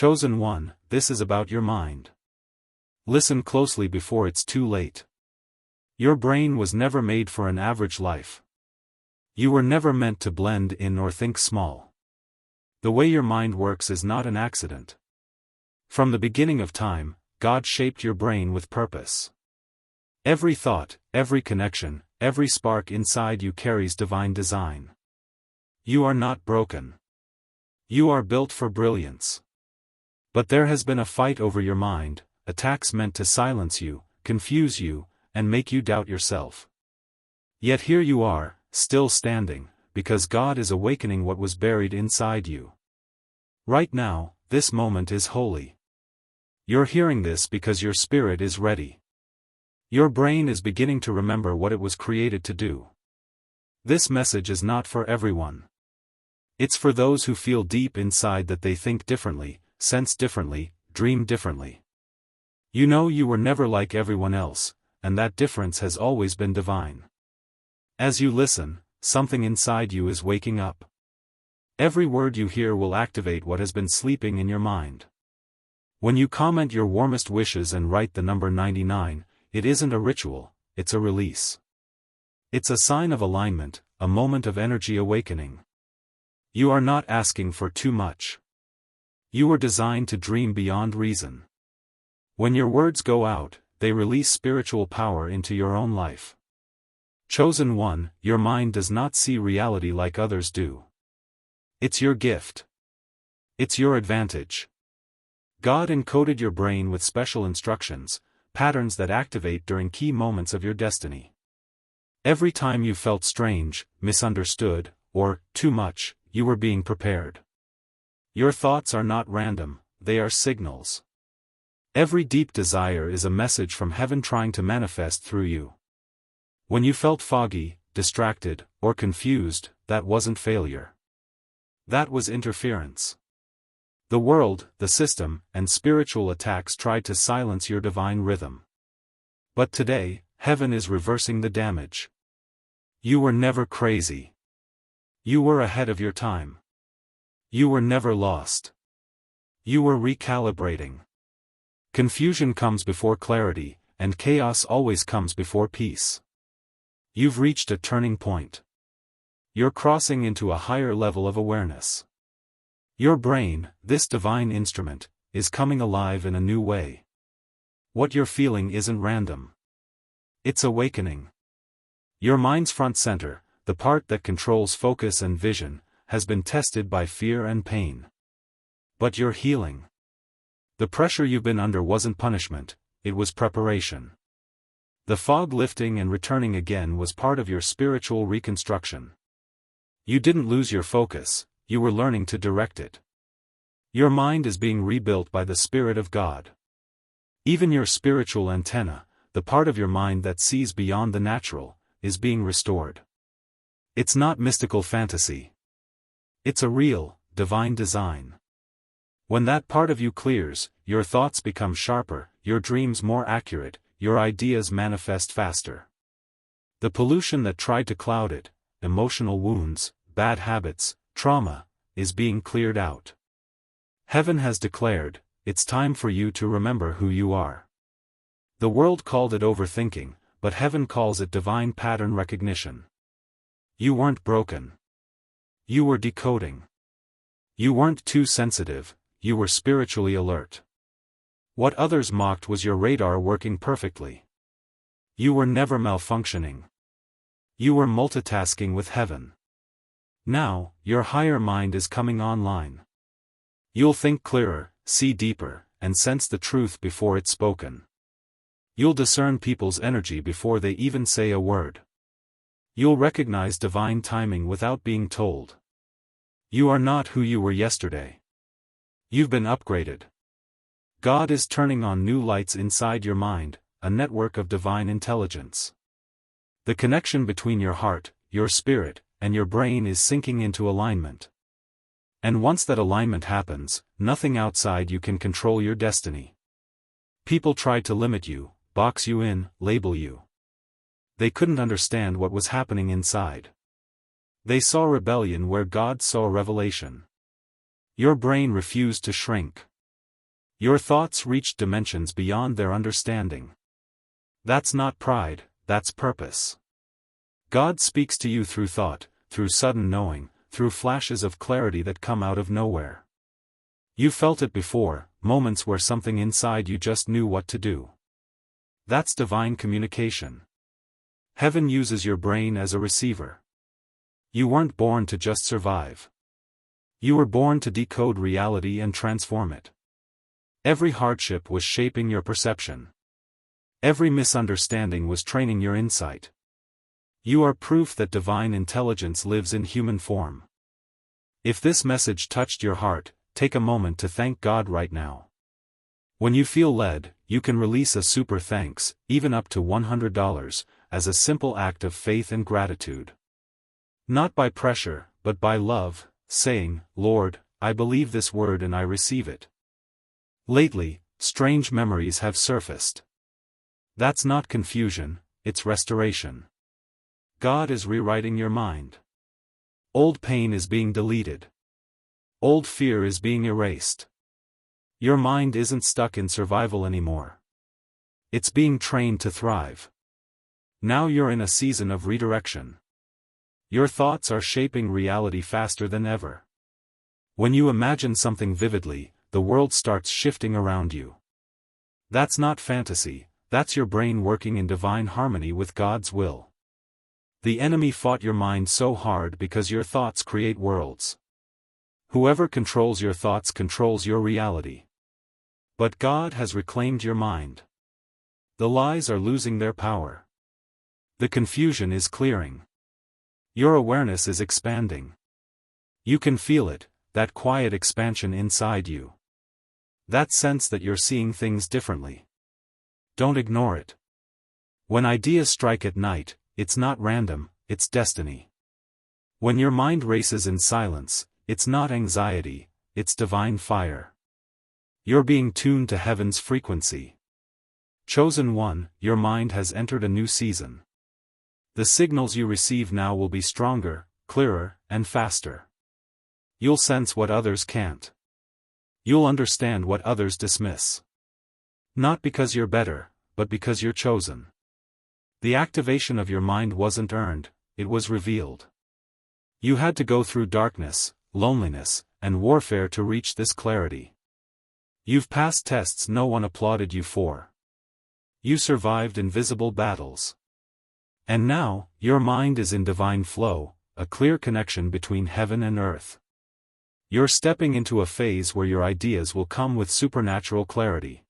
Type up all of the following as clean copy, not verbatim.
Chosen one, this is about your mind. Listen closely before it's too late. Your brain was never made for an average life. You were never meant to blend in or think small. The way your mind works is not an accident. From the beginning of time, God shaped your brain with purpose. Every thought, every connection, every spark inside you carries divine design. You are not broken. You are built for brilliance. But there has been a fight over your mind, attacks meant to silence you, confuse you, and make you doubt yourself. Yet here you are, still standing, because God is awakening what was buried inside you. Right now, this moment is holy. You're hearing this because your spirit is ready. Your brain is beginning to remember what it was created to do. This message is not for everyone. It's for those who feel deep inside that they think differently, sense differently, dream differently. You know you were never like everyone else, and that difference has always been divine. As you listen, something inside you is waking up. Every word you hear will activate what has been sleeping in your mind. When you comment your warmest wishes and write the number 99, it isn't a ritual, it's a release. It's a sign of alignment, a moment of energy awakening. You are not asking for too much. You were designed to dream beyond reason. When your words go out, they release spiritual power into your own life. Chosen one, your mind does not see reality like others do. It's your gift. It's your advantage. God encoded your brain with special instructions, patterns that activate during key moments of your destiny. Every time you felt strange, misunderstood, or too much, you were being prepared. Your thoughts are not random, they are signals. Every deep desire is a message from heaven trying to manifest through you. When you felt foggy, distracted, or confused, that wasn't failure. That was interference. The world, the system, and spiritual attacks tried to silence your divine rhythm. But today, heaven is reversing the damage. You were never crazy. You were ahead of your time. You were never lost. You were recalibrating. Confusion comes before clarity, and chaos always comes before peace. You've reached a turning point. You're crossing into a higher level of awareness. Your brain, this divine instrument, is coming alive in a new way. What you're feeling isn't random. It's awakening. Your mind's front center, the part that controls focus and vision, has been tested by fear and pain. But you're healing. The pressure you've been under wasn't punishment, it was preparation. The fog lifting and returning again was part of your spiritual reconstruction. You didn't lose your focus, you were learning to direct it. Your mind is being rebuilt by the Spirit of God. Even your spiritual antenna, the part of your mind that sees beyond the natural, is being restored. It's not mystical fantasy. It's a real, divine design. When that part of you clears, your thoughts become sharper, your dreams more accurate, your ideas manifest faster. The pollution that tried to cloud it, emotional wounds, bad habits, trauma, is being cleared out. Heaven has declared, it's time for you to remember who you are. The world called it overthinking, but heaven calls it divine pattern recognition. You weren't broken. You were decoding. You weren't too sensitive, you were spiritually alert. What others mocked was your radar working perfectly. You were never malfunctioning. You were multitasking with heaven. Now, your higher mind is coming online. You'll think clearer, see deeper, and sense the truth before it's spoken. You'll discern people's energy before they even say a word. You'll recognize divine timing without being told. You are not who you were yesterday. You've been upgraded. God is turning on new lights inside your mind, a network of divine intelligence. The connection between your heart, your spirit, and your brain is sinking into alignment. And once that alignment happens, nothing outside you can control your destiny. People tried to limit you, box you in, label you. They couldn't understand what was happening inside. They saw rebellion where God saw revelation. Your brain refused to shrink. Your thoughts reached dimensions beyond their understanding. That's not pride, that's purpose. God speaks to you through thought, through sudden knowing, through flashes of clarity that come out of nowhere. You felt it before, moments where something inside you just knew what to do. That's divine communication. Heaven uses your brain as a receiver. You weren't born to just survive. You were born to decode reality and transform it. Every hardship was shaping your perception. Every misunderstanding was training your insight. You are proof that divine intelligence lives in human form. If this message touched your heart, take a moment to thank God right now. When you feel led, you can release a super thanks, even up to $100, as a simple act of faith and gratitude. Not by pressure, but by love, saying, "Lord, I believe this word and I receive it." Lately, strange memories have surfaced. That's not confusion, it's restoration. God is rewriting your mind. Old pain is being deleted. Old fear is being erased. Your mind isn't stuck in survival anymore. It's being trained to thrive. Now you're in a season of redirection. Your thoughts are shaping reality faster than ever. When you imagine something vividly, the world starts shifting around you. That's not fantasy, that's your brain working in divine harmony with God's will. The enemy fought your mind so hard because your thoughts create worlds. Whoever controls your thoughts controls your reality. But God has reclaimed your mind. The lies are losing their power. The confusion is clearing. Your awareness is expanding. You can feel it, that quiet expansion inside you. That sense that you're seeing things differently. Don't ignore it. When ideas strike at night, it's not random, it's destiny. When your mind races in silence, it's not anxiety, it's divine fire. You're being tuned to heaven's frequency. Chosen one, your mind has entered a new season. The signals you receive now will be stronger, clearer, and faster. You'll sense what others can't. You'll understand what others dismiss. Not because you're better, but because you're chosen. The activation of your mind wasn't earned, it was revealed. You had to go through darkness, loneliness, and warfare to reach this clarity. You've passed tests no one applauded you for. You survived invisible battles. And now, your mind is in divine flow, a clear connection between heaven and earth. You're stepping into a phase where your ideas will come with supernatural clarity.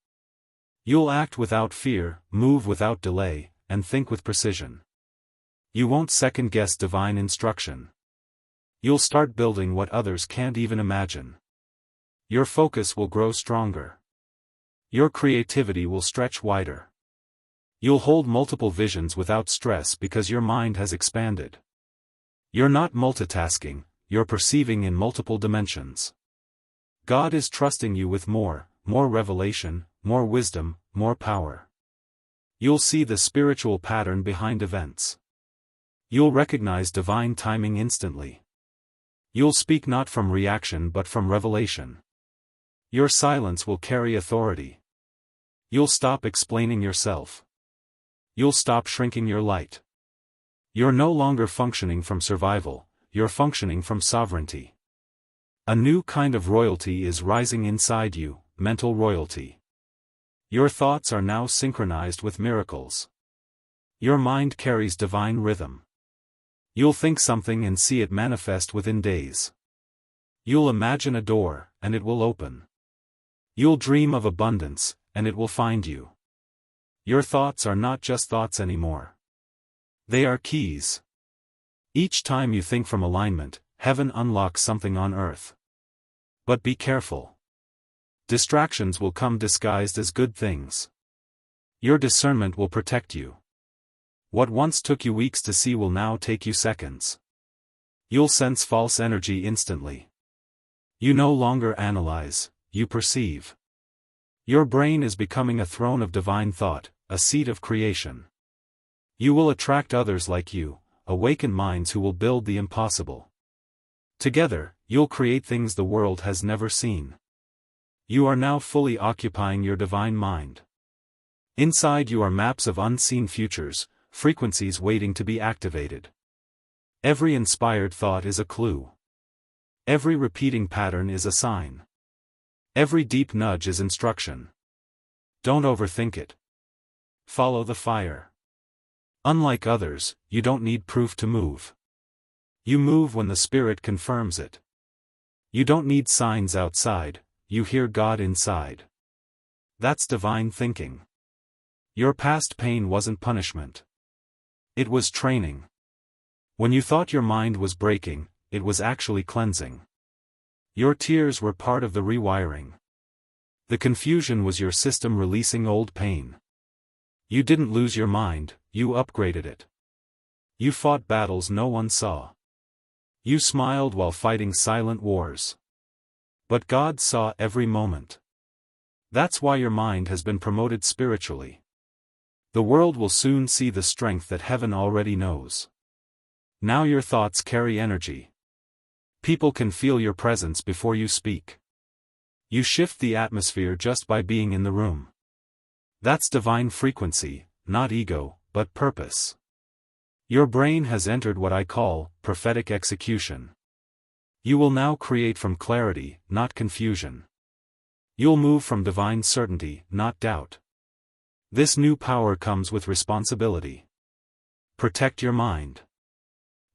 You'll act without fear, move without delay, and think with precision. You won't second-guess divine instruction. You'll start building what others can't even imagine. Your focus will grow stronger. Your creativity will stretch wider. You'll hold multiple visions without stress because your mind has expanded. You're not multitasking, you're perceiving in multiple dimensions. God is trusting you with more revelation, more wisdom, more power. You'll see the spiritual pattern behind events. You'll recognize divine timing instantly. You'll speak not from reaction but from revelation. Your silence will carry authority. You'll stop explaining yourself. You'll stop shrinking your light. You're no longer functioning from survival, you're functioning from sovereignty. A new kind of royalty is rising inside you, mental royalty. Your thoughts are now synchronized with miracles. Your mind carries divine rhythm. You'll think something and see it manifest within days. You'll imagine a door, and it will open. You'll dream of abundance, and it will find you. Your thoughts are not just thoughts anymore. They are keys. Each time you think from alignment, heaven unlocks something on earth. But be careful. Distractions will come disguised as good things. Your discernment will protect you. What once took you weeks to see will now take you seconds. You'll sense false energy instantly. You no longer analyze, you perceive. Your brain is becoming a throne of divine thought, a seat of creation. You will attract others like you, awakened minds who will build the impossible. Together, you'll create things the world has never seen. You are now fully occupying your divine mind. Inside you are maps of unseen futures, frequencies waiting to be activated. Every inspired thought is a clue. Every repeating pattern is a sign. Every deep nudge is instruction. Don't overthink it. Follow the fire. Unlike others, you don't need proof to move. You move when the Spirit confirms it. You don't need signs outside, you hear God inside. That's divine thinking. Your past pain wasn't punishment. It was training. When you thought your mind was breaking, it was actually cleansing. Your tears were part of the rewiring. The confusion was your system releasing old pain. You didn't lose your mind, you upgraded it. You fought battles no one saw. You smiled while fighting silent wars. But God saw every moment. That's why your mind has been promoted spiritually. The world will soon see the strength that heaven already knows. Now your thoughts carry energy. People can feel your presence before you speak. You shift the atmosphere just by being in the room. That's divine frequency, not ego, but purpose. Your brain has entered what I call prophetic execution. You will now create from clarity, not confusion. You'll move from divine certainty, not doubt. This new power comes with responsibility. Protect your mind.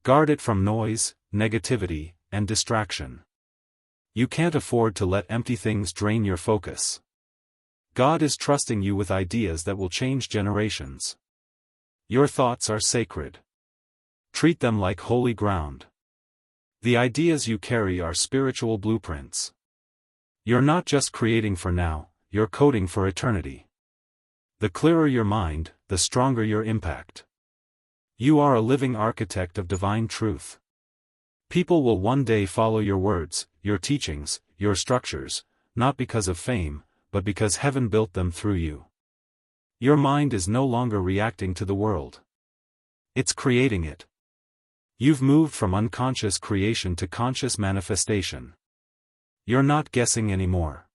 Guard it from noise, negativity, and distraction. You can't afford to let empty things drain your focus. God is trusting you with ideas that will change generations. Your thoughts are sacred. Treat them like holy ground. The ideas you carry are spiritual blueprints. You're not just creating for now, you're coding for eternity. The clearer your mind, the stronger your impact. You are a living architect of divine truth. People will one day follow your words, your teachings, your structures, not because of fame, but because heaven built them through you. Your mind is no longer reacting to the world. It's creating it. You've moved from unconscious creation to conscious manifestation. You're not guessing anymore.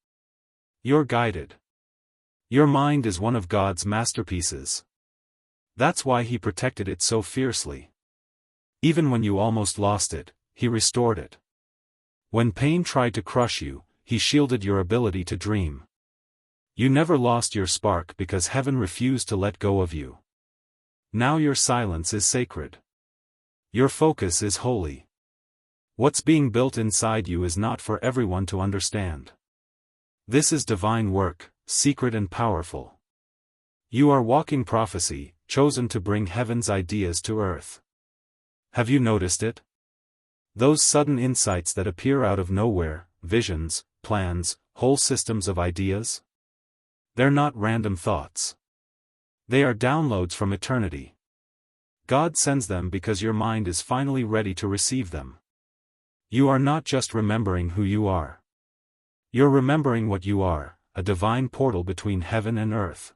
You're guided. Your mind is one of God's masterpieces. That's why He protected it so fiercely. Even when you almost lost it, He restored it. When pain tried to crush you, He shielded your ability to dream. You never lost your spark because heaven refused to let go of you. Now your silence is sacred. Your focus is holy. What's being built inside you is not for everyone to understand. This is divine work, secret and powerful. You are walking prophecy, chosen to bring heaven's ideas to earth. Have you noticed it? Those sudden insights that appear out of nowhere, visions, plans, whole systems of ideas? They're not random thoughts. They are downloads from eternity. God sends them because your mind is finally ready to receive them. You are not just remembering who you are. You're remembering what you are, a divine portal between heaven and earth.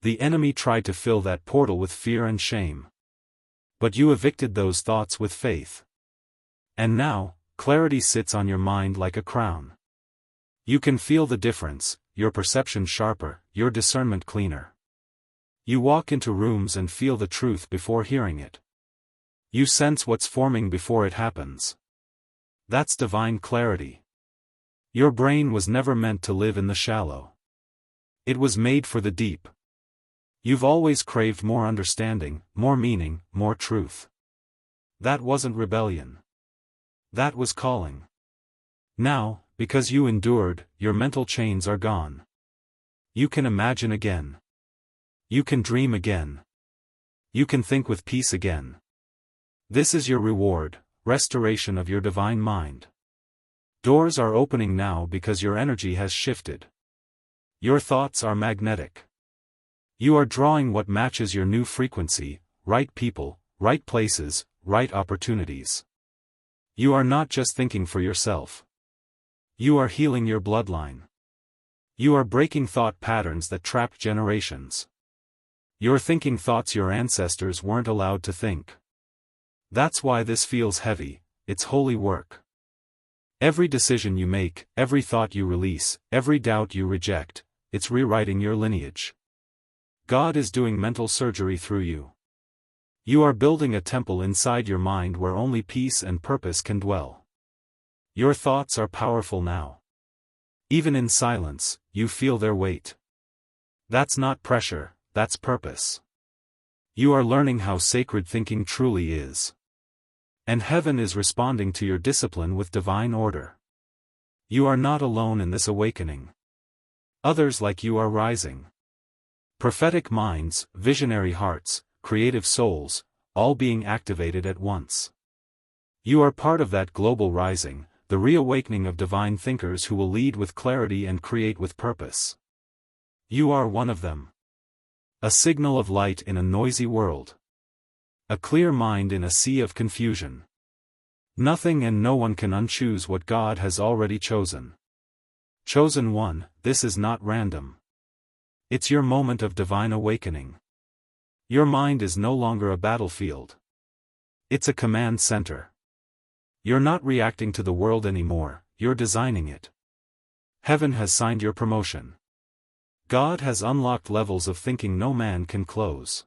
The enemy tried to fill that portal with fear and shame. But you evicted those thoughts with faith. And now, clarity sits on your mind like a crown. You can feel the difference, your perception sharper, your discernment cleaner. You walk into rooms and feel the truth before hearing it. You sense what's forming before it happens. That's divine clarity. Your brain was never meant to live in the shallow. It was made for the deep. You've always craved more understanding, more meaning, more truth. That wasn't rebellion. That was calling. Now, because you endured, your mental chains are gone. You can imagine again. You can dream again. You can think with peace again. This is your reward, restoration of your divine mind. Doors are opening now because your energy has shifted. Your thoughts are magnetic. You are drawing what matches your new frequency, right people, right places, right opportunities. You are not just thinking for yourself. You are healing your bloodline. You are breaking thought patterns that trapped generations. You're thinking thoughts your ancestors weren't allowed to think. That's why this feels heavy, it's holy work. Every decision you make, every thought you release, every doubt you reject, it's rewriting your lineage. God is doing mental surgery through you. You are building a temple inside your mind where only peace and purpose can dwell. Your thoughts are powerful now. Even in silence, you feel their weight. That's not pressure, that's purpose. You are learning how sacred thinking truly is. And heaven is responding to your discipline with divine order. You are not alone in this awakening. Others like you are rising. Prophetic minds, visionary hearts, creative souls, all being activated at once. You are part of that global rising, the reawakening of divine thinkers who will lead with clarity and create with purpose. You are one of them. A signal of light in a noisy world. A clear mind in a sea of confusion. Nothing and no one can unchoose what God has already chosen. Chosen one, this is not random. It's your moment of divine awakening. Your mind is no longer a battlefield. It's a command center. You're not reacting to the world anymore, you're designing it. Heaven has signed your promotion. God has unlocked levels of thinking no man can close.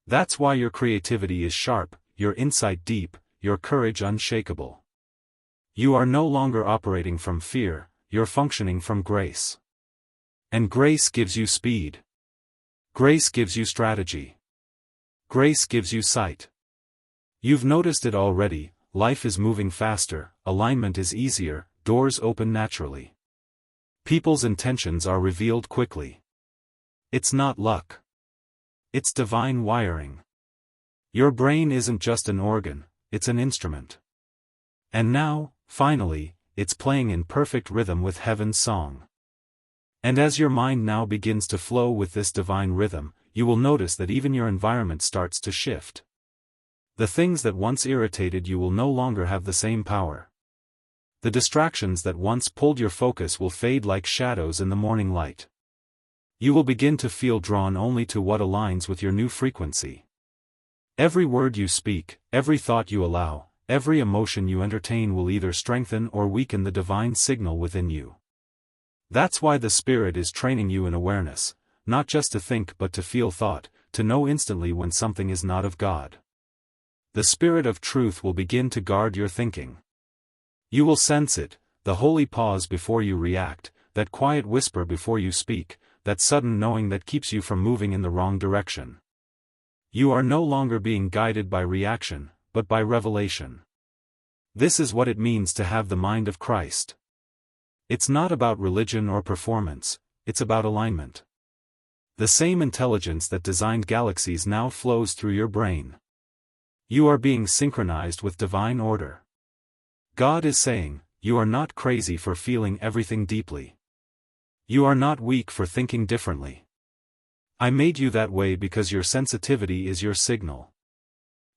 That's why your creativity is sharp, your insight deep, your courage unshakable. You are no longer operating from fear, you're functioning from grace. And grace gives you speed. Grace gives you strategy. Grace gives you sight. You've noticed it already, life is moving faster, alignment is easier, doors open naturally. People's intentions are revealed quickly. It's not luck. It's divine wiring. Your brain isn't just an organ, it's an instrument. And now, finally, it's playing in perfect rhythm with heaven's song. And as your mind now begins to flow with this divine rhythm, you will notice that even your environment starts to shift. The things that once irritated you will no longer have the same power. The distractions that once pulled your focus will fade like shadows in the morning light. You will begin to feel drawn only to what aligns with your new frequency. Every word you speak, every thought you allow, every emotion you entertain will either strengthen or weaken the divine signal within you. That's why the Spirit is training you in awareness, not just to think but to feel thought, to know instantly when something is not of God. The Spirit of truth will begin to guard your thinking. You will sense it, the holy pause before you react, that quiet whisper before you speak, that sudden knowing that keeps you from moving in the wrong direction. You are no longer being guided by reaction, but by revelation. This is what it means to have the mind of Christ. It's not about religion or performance, it's about alignment. The same intelligence that designed galaxies now flows through your brain. You are being synchronized with divine order. God is saying, you are not crazy for feeling everything deeply. You are not weak for thinking differently. I made you that way because your sensitivity is your signal.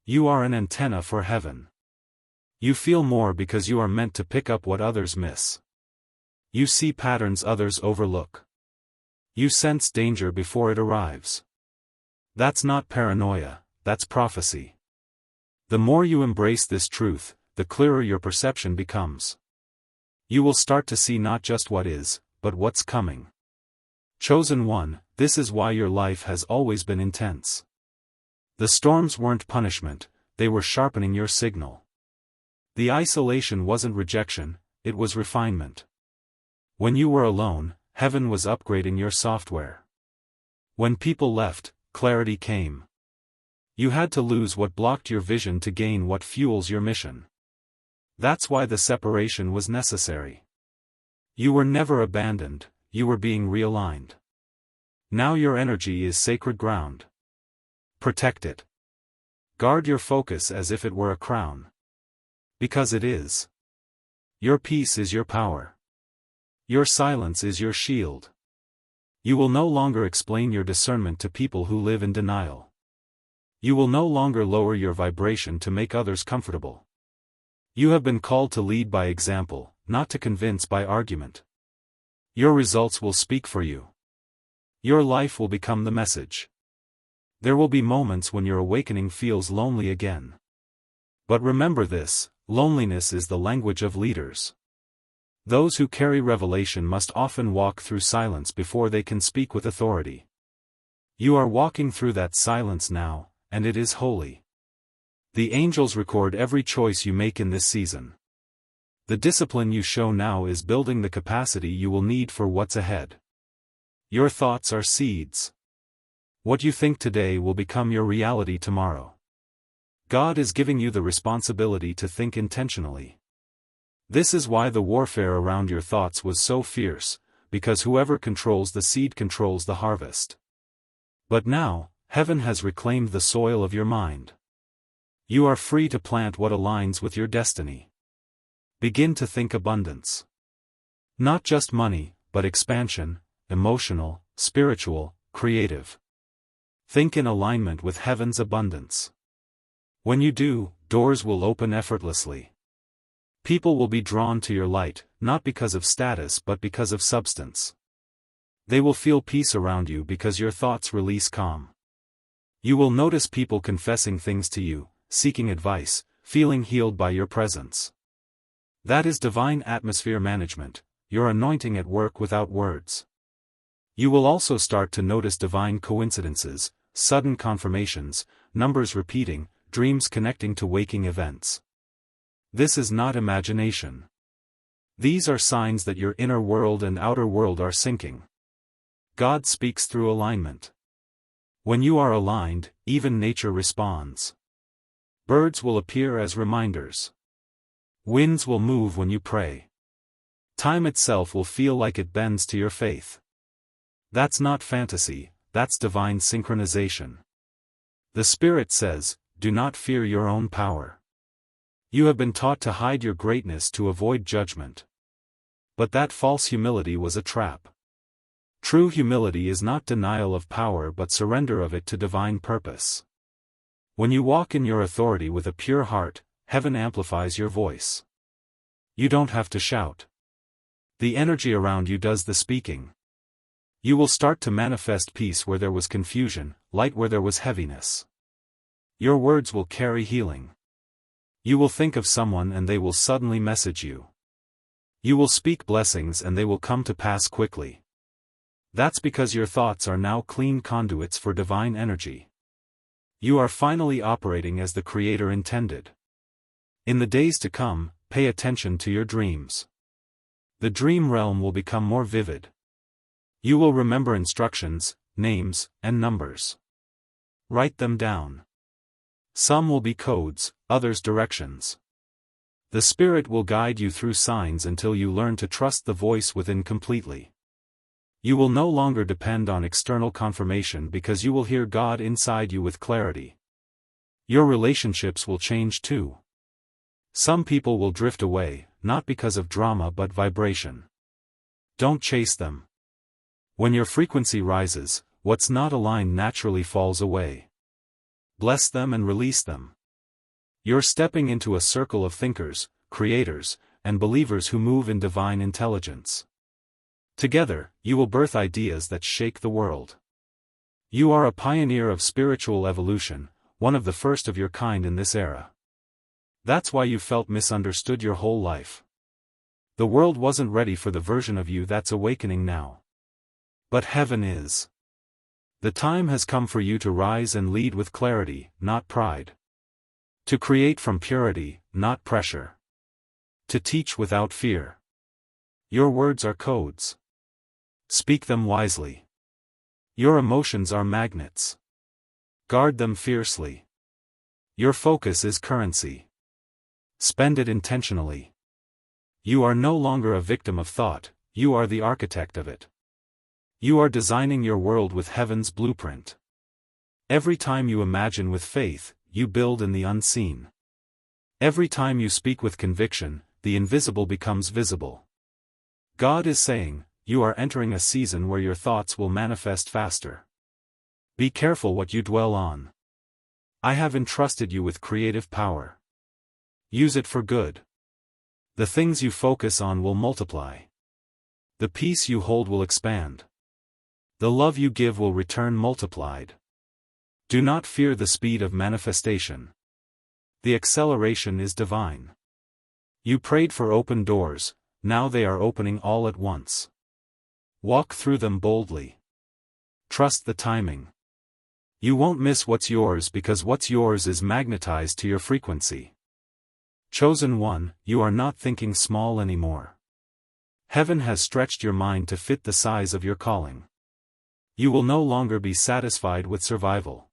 You are an antenna for heaven. You feel more because you are meant to pick up what others miss. You see patterns others overlook. You sense danger before it arrives. That's not paranoia, that's prophecy. The more you embrace this truth, the clearer your perception becomes. You will start to see not just what is, but what's coming. Chosen one, this is why your life has always been intense. The storms weren't punishment, they were sharpening your signal. The isolation wasn't rejection, it was refinement. When you were alone, heaven was upgrading your software. When people left, clarity came. You had to lose what blocked your vision to gain what fuels your mission. That's why the separation was necessary. You were never abandoned, you were being realigned. Now your energy is sacred ground. Protect it. Guard your focus as if it were a crown. Because it is. Your peace is your power. Your silence is your shield. You will no longer explain your discernment to people who live in denial. You will no longer lower your vibration to make others comfortable. You have been called to lead by example, not to convince by argument. Your results will speak for you. Your life will become the message. There will be moments when your awakening feels lonely again. But remember this, loneliness is the language of leaders. Those who carry revelation must often walk through silence before they can speak with authority. You are walking through that silence now, and it is holy. The angels record every choice you make in this season. The discipline you show now is building the capacity you will need for what's ahead. Your thoughts are seeds. What you think today will become your reality tomorrow. God is giving you the responsibility to think intentionally. This is why the warfare around your thoughts was so fierce, because whoever controls the seed controls the harvest. But now, heaven has reclaimed the soil of your mind. You are free to plant what aligns with your destiny. Begin to think abundance. Not just money, but expansion, emotional, spiritual, creative. Think in alignment with heaven's abundance. When you do, doors will open effortlessly. People will be drawn to your light, not because of status but because of substance. They will feel peace around you because your thoughts release calm. You will notice people confessing things to you, seeking advice, feeling healed by your presence. That is divine atmosphere management, your anointing at work without words. You will also start to notice divine coincidences, sudden confirmations, numbers repeating, dreams connecting to waking events. This is not imagination. These are signs that your inner world and outer world are syncing. God speaks through alignment. When you are aligned, even nature responds. Birds will appear as reminders. Winds will move when you pray. Time itself will feel like it bends to your faith. That's not fantasy, that's divine synchronization. The Spirit says, do not fear your own power. You have been taught to hide your greatness to avoid judgment. But that false humility was a trap. True humility is not denial of power but surrender of it to divine purpose. When you walk in your authority with a pure heart, heaven amplifies your voice. You don't have to shout. The energy around you does the speaking. You will start to manifest peace where there was confusion, light where there was heaviness. Your words will carry healing. You will think of someone and they will suddenly message you. You will speak blessings and they will come to pass quickly. That's because your thoughts are now clean conduits for divine energy. You are finally operating as the Creator intended. In the days to come, pay attention to your dreams. The dream realm will become more vivid. You will remember instructions, names, and numbers. Write them down. Some will be codes, others directions. The Spirit will guide you through signs until you learn to trust the voice within completely. You will no longer depend on external confirmation because you will hear God inside you with clarity. Your relationships will change too. Some people will drift away, not because of drama but vibration. Don't chase them. When your frequency rises, what's not aligned naturally falls away. Bless them and release them. You're stepping into a circle of thinkers, creators, and believers who move in divine intelligence. Together, you will birth ideas that shake the world. You are a pioneer of spiritual evolution, one of the first of your kind in this era. That's why you felt misunderstood your whole life. The world wasn't ready for the version of you that's awakening now. But heaven is. The time has come for you to rise and lead with clarity, not pride. To create from purity, not pressure. To teach without fear. Your words are codes. Speak them wisely. Your emotions are magnets. Guard them fiercely. Your focus is currency. Spend it intentionally. You are no longer a victim of thought, you are the architect of it. You are designing your world with heaven's blueprint. Every time you imagine with faith, you build in the unseen. Every time you speak with conviction, the invisible becomes visible. God is saying, you are entering a season where your thoughts will manifest faster. Be careful what you dwell on. I have entrusted you with creative power. Use it for good. The things you focus on will multiply. The peace you hold will expand. The love you give will return multiplied. Do not fear the speed of manifestation. The acceleration is divine. You prayed for open doors, now they are opening all at once. Walk through them boldly. Trust the timing. You won't miss what's yours because what's yours is magnetized to your frequency. Chosen one, you are not thinking small anymore. Heaven has stretched your mind to fit the size of your calling. You will no longer be satisfied with survival.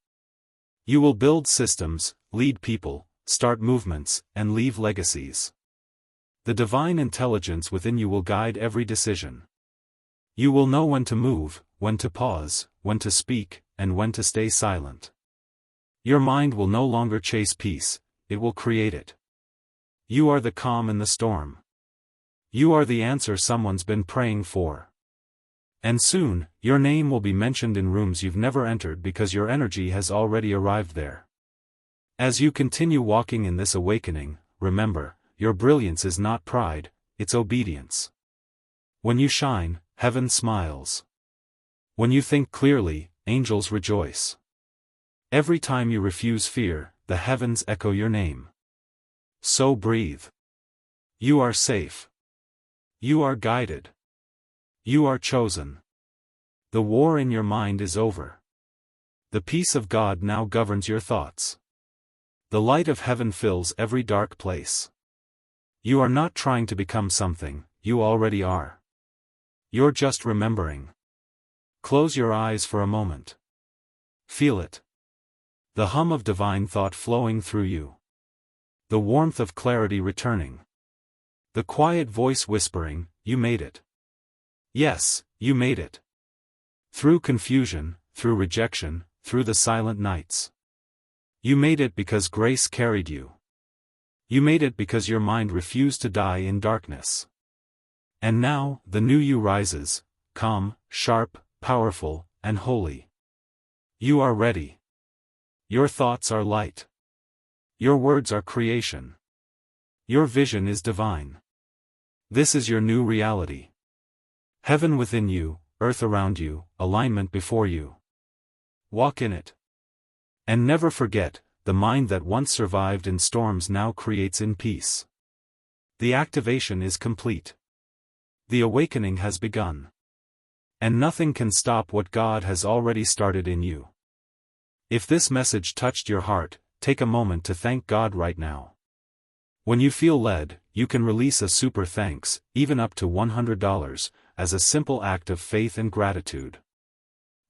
You will build systems, lead people, start movements, and leave legacies. The divine intelligence within you will guide every decision. You will know when to move, when to pause, when to speak, and when to stay silent. Your mind will no longer chase peace, it will create it. You are the calm in the storm. You are the answer someone's been praying for. And soon, your name will be mentioned in rooms you've never entered because your energy has already arrived there. As you continue walking in this awakening, remember, your brilliance is not pride, it's obedience. When you shine, heaven smiles. When you think clearly, angels rejoice. Every time you refuse fear, the heavens echo your name. So breathe. You are safe. You are guided. You are chosen. The war in your mind is over. The peace of God now governs your thoughts. The light of heaven fills every dark place. You are not trying to become something, you already are. You're just remembering. Close your eyes for a moment. Feel it. The hum of divine thought flowing through you. The warmth of clarity returning. The quiet voice whispering, you made it. Yes, you made it. Through confusion, through rejection, through the silent nights. You made it because grace carried you. You made it because your mind refused to die in darkness. And now, the new you rises, calm, sharp, powerful, and holy. You are ready. Your thoughts are light. Your words are creation. Your vision is divine. This is your new reality. Heaven within you, earth around you, alignment before you. Walk in it. And never forget, the mind that once survived in storms now creates in peace. The activation is complete. The awakening has begun. And nothing can stop what God has already started in you. If this message touched your heart, take a moment to thank God right now. When you feel led, you can release a super thanks, even up to $100, as a simple act of faith and gratitude.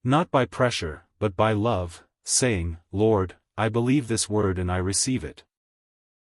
Not by pressure, but by love, saying, Lord, I believe this word and I receive it.